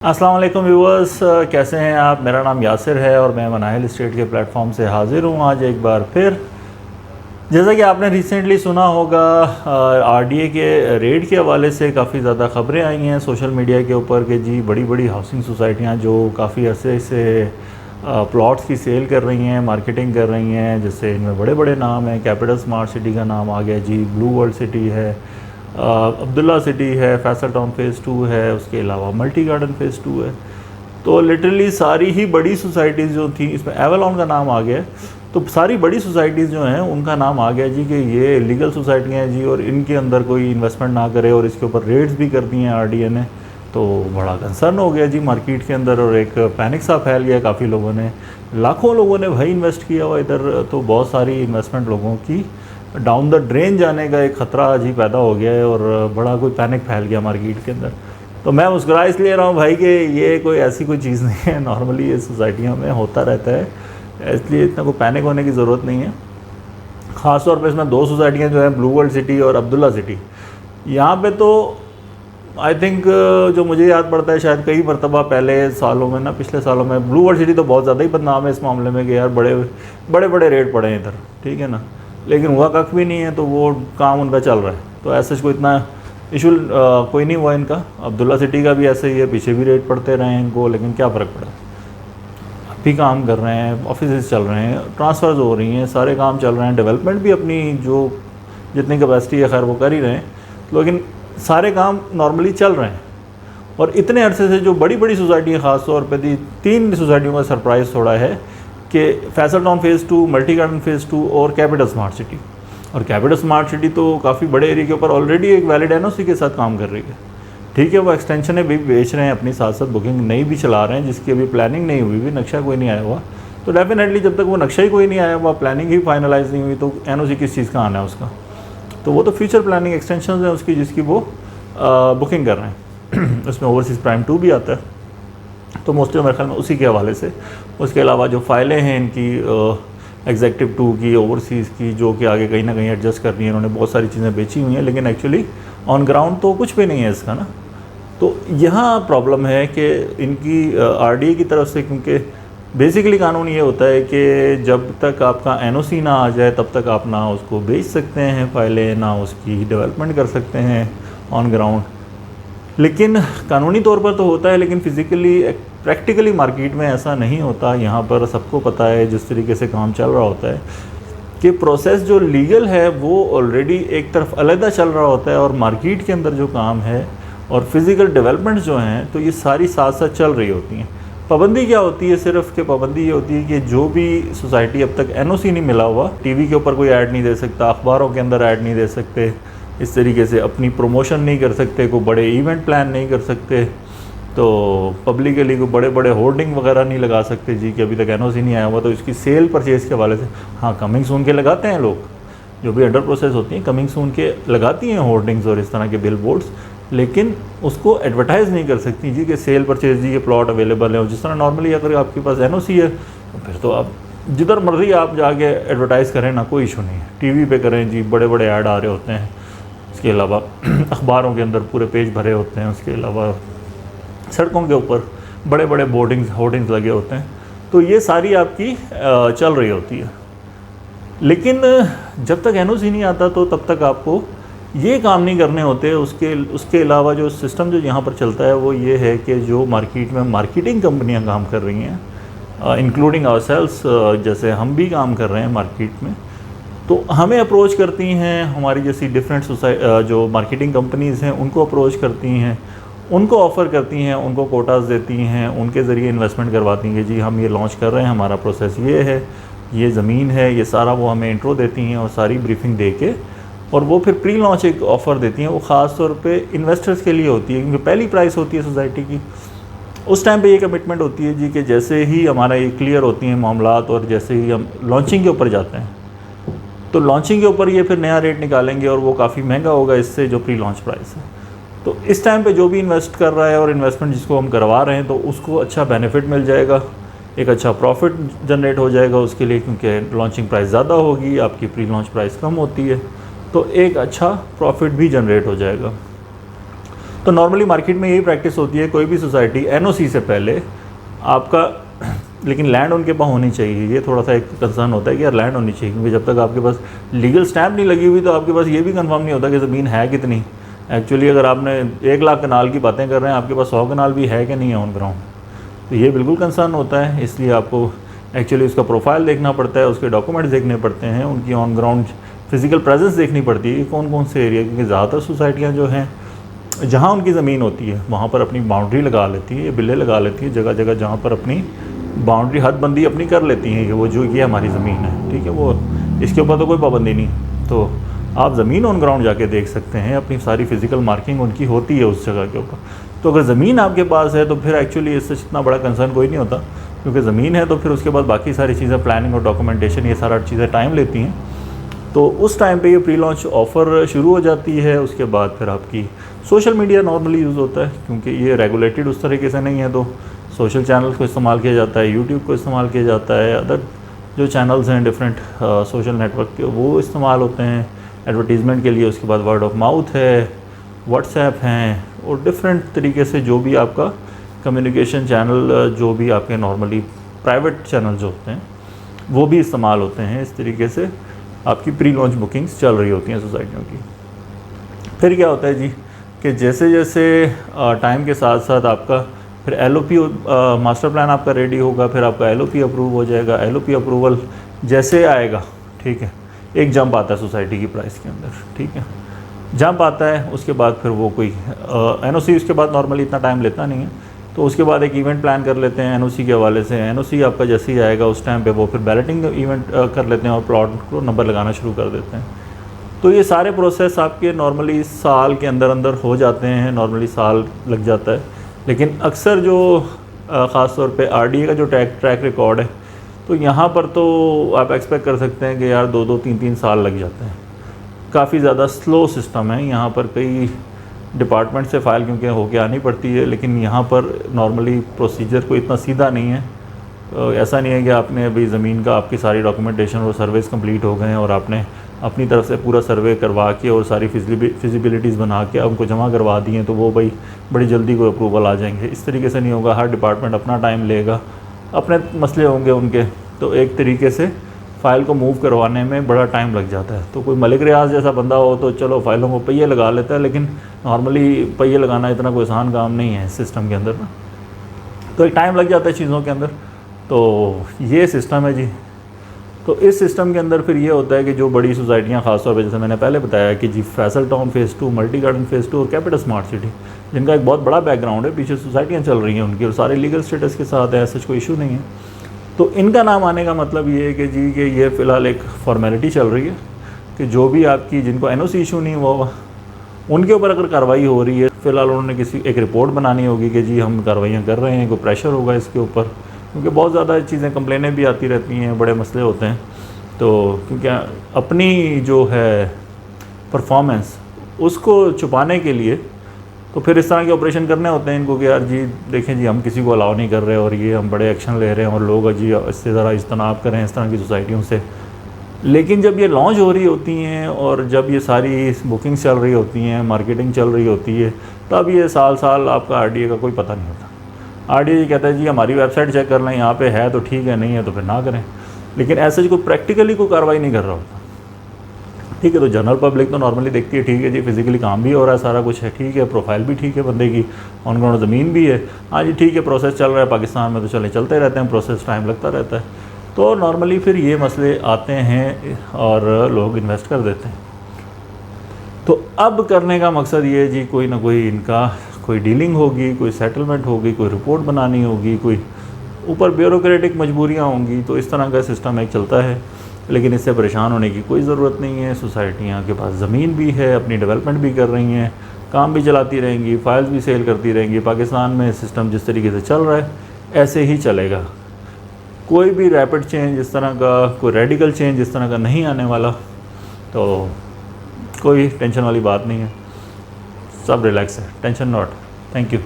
अस्सलाम वालेकुम व्यूअर्स, कैसे हैं आप। मेरा नाम यासिर है और मैं मनाहिल स्टेट के प्लेटफॉर्म से हाज़िर हूँ आज एक बार फिर। जैसा कि आपने रिसेंटली सुना होगा, आरडीए के रेड के हवाले से काफ़ी ज़्यादा ख़बरें आई हैं सोशल मीडिया के ऊपर कि जी बड़ी बड़ी हाउसिंग सोसाइटियाँ जो काफ़ी अरसे से प्लॉट्स की सेल कर रही हैं, मार्केटिंग कर रही हैं, जैसे इनमें बड़े बड़े नाम हैं। कैपिटल स्मार्ट सिटी का नाम आ गया जी, ब्लू वर्ल्ड सिटी है, अब्दुल्ला सिटी है, फैसल टाउन फ़ेज़ 2 है, उसके अलावा मल्टी गार्डन फ़ेज़ 2 है। तो लिटरली सारी ही बड़ी सोसाइटीज़ जो थी, इसमें एवलॉन का नाम आ गया है, तो सारी बड़ी सोसाइटीज़ जो हैं उनका नाम आ गया जी कि ये लीगल सोसाइटियाँ हैं जी और इनके अंदर कोई इन्वेस्टमेंट ना करे, और इसके ऊपर रेड्स भी कर दी हैं आरडीए ने। तो बड़ा कंसर्न हो गया जी मार्केट के अंदर और एक पैनिक सा फैल गया। काफ़ी लोगों ने, लाखों लोगों ने भाई इन्वेस्ट किया हुआ इधर, तो बहुत सारी इन्वेस्टमेंट लोगों की डाउन द ड्रेन जाने का एक ख़तरा जी पैदा हो गया है और बड़ा कोई पैनिक फैल गया मार्केट के अंदर। तो मैं मुस्कुरा इसलिए रहा हूँ भाई कि ये कोई ऐसी कोई चीज़ नहीं है, नॉर्मली ये सोसाइटियों में होता रहता है, इसलिए इतना कोई पैनिक होने की ज़रूरत नहीं है। ख़ास तौर पे इसमें दो सोसाइटियाँ जो हैं, ब्लू वर्ल्ड सिटी और अब्दुल्ला सिटी, यहाँ पे तो आई थिंक जो मुझे याद पड़ता है शायद कई मरतबा पहले सालों में ना, पिछले सालों में ब्लू वर्ल्ड सिटी तो बहुत ज़्यादा ही बदनाम है इस मामले में कि यार बड़े बड़े रेट पड़े हैं इधर, ठीक है ना, लेकिन हुआ कख भी नहीं है, तो वो काम उनका चल रहा है। तो ऐसा कोई इतना इशू कोई नहीं हुआ इनका। अब्दुल्ला सिटी का भी ऐसे ही है, पीछे भी रेट पड़ते रहे हैं इनको, लेकिन क्या फ़र्क पड़ा, भी काम कर रहे हैं, ऑफिस चल रहे हैं, ट्रांसफ़र्स हो रही हैं, सारे काम चल रहे हैं, डेवलपमेंट भी अपनी जो जितनी कैपेसिटी है खैर वो कर ही रहे हैं, लेकिन सारे काम नॉर्मली चल रहे हैं। और इतने अरसे से जो बड़ी बड़ी सोसाइटियाँ ख़ास तौर पर थी, 3 सोसाइटियों का सरप्राइज़ थोड़ा है कि Faisal town phase 2, multi garden phase 2 और कैपिटल स्मार्ट सिटी। और कैपिटल स्मार्ट सिटी तो काफ़ी बड़े एरिया के ऊपर ऑलरेडी एक वैलिड एनओसी के साथ काम कर रही है, ठीक है। वो एक्सटेंशन भी बेच रहे हैं अपनी, साथ साथ बुकिंग नई भी चला रहे हैं, जिसकी अभी प्लानिंग नहीं हुई, भी नक्शा कोई नहीं आया हुआ। तो डेफिनेटली जब तक वो नक्शा ही कोई नहीं आया हुआ, प्लानिंग ही फाइनलाइज नहीं हुई, तो एनओसी किस चीज़ का आना है उसका। तो वो तो फ्यूचर प्लानिंग एक्सटेंशन है उसकी, जिसकी वो बुकिंग कर रहे हैं। उसमें ओवरसीज़ प्राइम 2 भी आता है, तो मोस्टली मेरे ख्याल में उसी के हवाले से। उसके अलावा जो फाइलें हैं इनकी एग्जेक्टिव 2 की, ओवरसीज़ की, जो कि आगे कहीं ना कहीं एडजस्ट करनी है, इन्होंने बहुत सारी चीज़ें बेची हुई हैं, लेकिन एक्चुअली ऑन ग्राउंड तो कुछ भी नहीं है इसका ना। तो यहाँ प्रॉब्लम है कि इनकी आरडीए की तरफ से, क्योंकि बेसिकली कानून ये होता है कि जब तक आपका एनओसी ना आ जाए तब तक आप ना उसको बेच सकते हैं फाइलें, ना उसकी डेवलपमेंट कर सकते हैं ऑन ग्राउंड। लेकिन कानूनी तौर पर तो होता है, लेकिन फ़िज़िकली प्रैक्टिकली मार्केट में ऐसा नहीं होता। यहाँ पर सबको पता है जिस तरीके से काम चल रहा होता है कि प्रोसेस जो लीगल है वो ऑलरेडी एक तरफ अलग चल रहा होता है, और मार्केट के अंदर जो काम है और फिज़िकल डेवलपमेंट जो हैं, तो ये सारी साथ साथ चल रही होती हैं। पाबंदी क्या होती है सिर्फ कि पाबंदी ये होती है कि जो भी सोसाइटी अब तक एनओसी नहीं मिला हुआ, टीवी के ऊपर कोई ऐड नहीं दे सकता, अखबारों के अंदर ऐड नहीं दे सकते, इस तरीके से अपनी प्रमोशन नहीं कर सकते, कोई बड़े इवेंट प्लान नहीं कर सकते, तो पब्लिकली कोई बड़े बड़े होर्डिंग वगैरह नहीं लगा सकते जी कि अभी तक एनओसी नहीं आया हुआ। तो इसकी सेल परचेज़ के हवाले से हाँ, कमिंग सून के लगाते हैं लोग, जो भी अंडर प्रोसेस होती हैं कमिंग सून के लगाती हैं होर्डिंग्स और इस तरह के बिल बोर्ड्स, लेकिन उसको एडवर्टाइज़ नहीं कर सकती जी कि सेल परचेज जी, ये प्लॉट अवेलेबल है। और जिस तरह नॉर्मली अगर आपके पास एनओसी है तो फिर तो आप जिधर मर्जी आप जाके एडवर्टाइज़ करें ना, कोई इशू नहीं है। टीवी पे करें जी, बड़े बड़े ऐड आ रहे होते हैं, उसके अलावा अखबारों के अंदर पूरे पेज भरे होते हैं, उसके अलावा सड़कों के ऊपर बड़े बड़े होर्डिंग्स लगे होते हैं। तो ये सारी आपकी चल रही होती है, लेकिन जब तक एनओसी नहीं आता तो तब तक आपको ये काम नहीं करने होते। उसके अलावा जो सिस्टम जो यहाँ पर चलता है वो ये है कि जो मार्केट में मार्केटिंग कंपनियाँ काम कर रही हैं, इंक्लूडिंग आवरसेल्व्स, जैसे हम भी काम कर रहे हैं मार्केट में, तो हमें अप्रोच करती हैं हमारी जैसी डिफरेंट जो मार्केटिंग कंपनीज़ हैं, उनको अप्रोच करती हैं, उनको ऑफ़र करती हैं, उनको कोटास देती हैं, उनके ज़रिए इन्वेस्टमेंट करवाती हैं। जी हम ये लॉन्च कर रहे हैं, हमारा प्रोसेस ये है, ये ज़मीन है, ये सारा वो हमें इंट्रो देती हैं और सारी ब्रीफिंग दे के, और वो फिर प्री लॉन्च एक ऑफ़र देती हैं। वो ख़ास तौर पे इन्वेस्टर्स के लिए होती है, क्योंकि पहली प्राइस होती है सोसाइटी की। उस टाइम पे ये कमिटमेंट होती है जी कि जैसे ही हमारा ये क्लियर होती हैं मामलात और जैसे ही हम लॉन्चिंग के ऊपर जाते हैं, तो लॉन्चिंग के ऊपर ये फिर नया रेट निकालेंगे और वो काफ़ी महंगा होगा इससे जो प्री लॉन्च प्राइस है। तो इस टाइम पे जो भी इन्वेस्ट कर रहा है और इन्वेस्टमेंट जिसको हम करवा रहे हैं, तो उसको अच्छा बेनिफिट मिल जाएगा, एक अच्छा प्रॉफिट जनरेट हो जाएगा उसके लिए, क्योंकि लॉन्चिंग प्राइस ज़्यादा होगी, आपकी प्री लॉन्च प्राइस कम होती है, तो एक अच्छा प्रॉफिट भी जनरेट हो जाएगा। तो नॉर्मली मार्केट में यही प्रैक्टिस होती है, कोई भी सोसाइटी एनओसी से पहले आपका, लेकिन लैंड उनके पास होनी चाहिए। ये थोड़ा सा एक कंसर्न होता है कि यार लैंड होनी चाहिए, क्योंकि जब तक आपके पास लीगल स्टैम्प नहीं लगी हुई तो आपके पास ये भी कंफर्म नहीं होता कि ज़मीन है कितनी। एक्चुअली अगर आपने 1 लाख कनाल की बातें कर रहे हैं, आपके पास 100 कनाल भी है कि नहीं है ऑन ग्राउंड, तो ये बिल्कुल कंसर्न होता है। इसलिए आपको एक्चुअली उसका प्रोफाइल देखना पड़ता है, उसके डॉक्यूमेंट्स देखने पड़ते हैं, उनकी ऑन ग्राउंड फिजिकल प्रेजेंस देखनी पड़ती है कि कौन कौन से एरिया, क्योंकि ज़्यादातर सोसाइटियाँ जो हैं जहाँ उनकी ज़मीन होती है वहाँ पर अपनी बाउंड्री लगा लेती है, ये बिल्ले लगा लेती है जगह जगह, जहाँ पर अपनी बाउंड्री हदबंदी अपनी कर लेती हैं कि वो जो ये हमारी ज़मीन है, ठीक है, वो इसके ऊपर तो कोई पाबंदी नहीं। तो आप ज़मीन ऑन ग्राउंड जाके देख सकते हैं, अपनी सारी फिज़िकल मार्किंग उनकी होती है उस जगह के ऊपर। तो अगर ज़मीन आपके पास है तो फिर एक्चुअली इससे इतना बड़ा कंसर्न कोई नहीं होता, क्योंकि ज़मीन है तो फिर उसके बाद बाकी सारी चीज़ें, प्लानिंग और डॉक्यूमेंटेशन, ये सारा चीज़ें टाइम लेती हैं। तो उस टाइम पे ये प्री लॉन्च ऑफ़र शुरू हो जाती है। उसके बाद फिर आपकी सोशल मीडिया नॉर्मली यूज़ होता है, क्योंकि ये रेगुलेटेड उस तरीके से नहीं है, तो सोशल चैनल्स को इस्तेमाल किया जाता है, यूट्यूब को इस्तेमाल किया जाता है, अदर जो चैनल्स हैं डिफरेंट सोशल नेटवर्क के वो इस्तेमाल होते हैं एडवर्टीज़मेंट के लिए। उसके बाद वर्ड ऑफ माउथ है, व्हाट्सएप हैं, और डिफरेंट तरीके से जो भी आपका कम्युनिकेशन चैनल, जो भी आपके नॉर्मली प्राइवेट चैनल्स होते हैं वो भी इस्तेमाल होते हैं। इस तरीके से आपकी प्री लॉन्च बुकिंग्स चल रही होती हैं सोसाइटियों की। फिर क्या होता है जी कि जैसे जैसे टाइम के साथ साथ आपका फिर एलओपी मास्टर प्लान आपका रेडी होगा, फिर आपका एलओपी अप्रूव हो जाएगा। एलओपी अप्रूवल जैसे आएगा, ठीक है, एक जंप आता है सोसाइटी की प्राइस के अंदर, ठीक है, जंप आता है। उसके बाद फिर वो कोई एनओसी उसके बाद नॉर्मली इतना टाइम लेता नहीं है, तो उसके बाद एक इवेंट प्लान कर लेते हैं एनओसी के हवाले से। एनओसी आपका जैसे ही आएगा उस टाइम पे वो फिर बैलेटिंग इवेंट कर लेते हैं और प्लॉट को नंबर लगाना शुरू कर देते हैं। तो ये सारे प्रोसेस आपके नॉर्मली साल के अंदर अंदर हो जाते हैं, नॉर्मली साल लग जाता है। लेकिन अक्सर जो ख़ास तौर पे आरडीए का जो ट्रैक रिकॉर्ड है, तो यहाँ पर तो आप एक्सपेक्ट कर सकते हैं कि यार 2-2, 3-3 साल लग जाते हैं। काफ़ी ज़्यादा स्लो सिस्टम है यहाँ पर, कई डिपार्टमेंट से फ़ाइल क्योंकि होके आनी पड़ती है, लेकिन यहाँ पर नॉर्मली प्रोसीजर कोई इतना सीधा नहीं है। ऐसा नहीं है कि आपने अभी ज़मीन का आपकी सारी डॉक्यूमेंटेशन और सर्वेस कंप्लीट हो गए हैं और आपने अपनी तरफ से पूरा सर्वे करवा के और सारी फिजिबिलिटीज़ बना के उनको जमा करवा दी हैं तो वो भाई बड़ी जल्दी कोई अप्रूवल आ जाएंगे। इस तरीके से नहीं होगा, हर डिपार्टमेंट अपना टाइम लेगा, अपने मसले होंगे उनके, तो एक तरीके से फ़ाइल को मूव करवाने में बड़ा टाइम लग जाता है। तो कोई मलिक रियाज जैसा बंदा हो तो चलो फ़ाइलों को पहिए लगा लेता है, लेकिन नॉर्मली पहिए लगाना इतना कोई आसान काम नहीं है सिस्टम के अंदर ना, तो एक टाइम लग जाता है चीज़ों के अंदर। तो ये सिस्टम है जी। तो इस सिस्टम के अंदर फिर ये होता है कि जो बड़ी सोसाइटियाँ ख़ासतौर पर, जैसे मैंने पहले बताया कि जी Faisal town phase 2, multi garden phase 2 और कैपिटल स्मार्ट सिटी, जिनका एक बहुत बड़ा बैकग्राउंड है, पीछे सोसाइटियाँ चल रही हैं उनकी और सारे लीगल स्टेटस के साथ है, ऐसा कोई इशू नहीं है। तो इनका नाम आने का मतलब ये है कि जी कि ये फ़िलहाल एक फॉर्मेलिटी चल रही है कि जो भी आपकी जिनको एनओसी इशू नहीं हुआ उनके ऊपर अगर कार्रवाई हो रही है, फ़िलहाल उन्होंने किसी एक रिपोर्ट बनानी होगी कि जी हम कार्रवाइयाँ कर रहे हैं, कोई प्रेशर होगा इसके ऊपर, क्योंकि बहुत ज़्यादा चीज़ें कंप्लेनें भी आती रहती हैं, बड़े मसले होते हैं। तो क्योंकि अपनी जो है परफॉर्मेंस उसको छुपाने के लिए तो फिर इस तरह के ऑपरेशन करने होते हैं इनको कि यार जी देखें जी हम किसी को अलाउ नहीं कर रहे और ये हम बड़े एक्शन ले रहे हैं और लोग जी इससे ज़रा इज्तनाब करें इस तरह की सोसाइटियों से। लेकिन जब ये लॉन्च हो रही होती हैं और जब ये सारी बुकिंग चल रही होती हैं, मार्केटिंग चल रही होती है, तब ये साल साल आपका आरडीए का कोई पता नहीं होता। आरडीए कहता है जी हमारी वेबसाइट चेक कर लें, यहाँ पे है तो ठीक है, नहीं है तो फिर ना करें। लेकिन ऐसे कोई प्रैक्टिकली कोई कार्रवाई नहीं कर रहा होता, ठीक है। तो जनरल पब्लिक तो नॉर्मली देखती है, ठीक है जी फिज़िकली काम भी हो रहा है, सारा कुछ है, ठीक है, प्रोफाइल भी ठीक है बंदे की, ऑन ग्राउंड ज़मीन भी है, हाँ जी ठीक है, प्रोसेस चल रहा है। पाकिस्तान में तो चलते रहते हैं प्रोसेस, टाइम लगता रहता है। तो नॉर्मली फिर ये मसले आते हैं और लोग इन्वेस्ट कर देते हैं। तो अब करने का मकसद ये है जी कोई ना कोई इनका कोई डीलिंग होगी, कोई सेटलमेंट होगी, कोई रिपोर्ट बनानी होगी, कोई ऊपर ब्यूरोक्रेटिक मजबूरियाँ होंगी, तो इस तरह का सिस्टम एक चलता है। लेकिन इससे परेशान होने की कोई ज़रूरत नहीं है। सोसाइटियाँ के पास ज़मीन भी है, अपनी डेवलपमेंट भी कर रही हैं, काम भी चलाती रहेंगी, फाइल्स भी सेल करती रहेंगी। पाकिस्तान में सिस्टम जिस तरीके से चल रहा है ऐसे ही चलेगा। कोई भी रैपिड चेंज इस तरह का, कोई रेडिकल चेंज इस तरह का नहीं आने वाला, तो कोई टेंशन वाली बात नहीं है, सब रिलैक्स है, टेंशन नॉट। Thank you.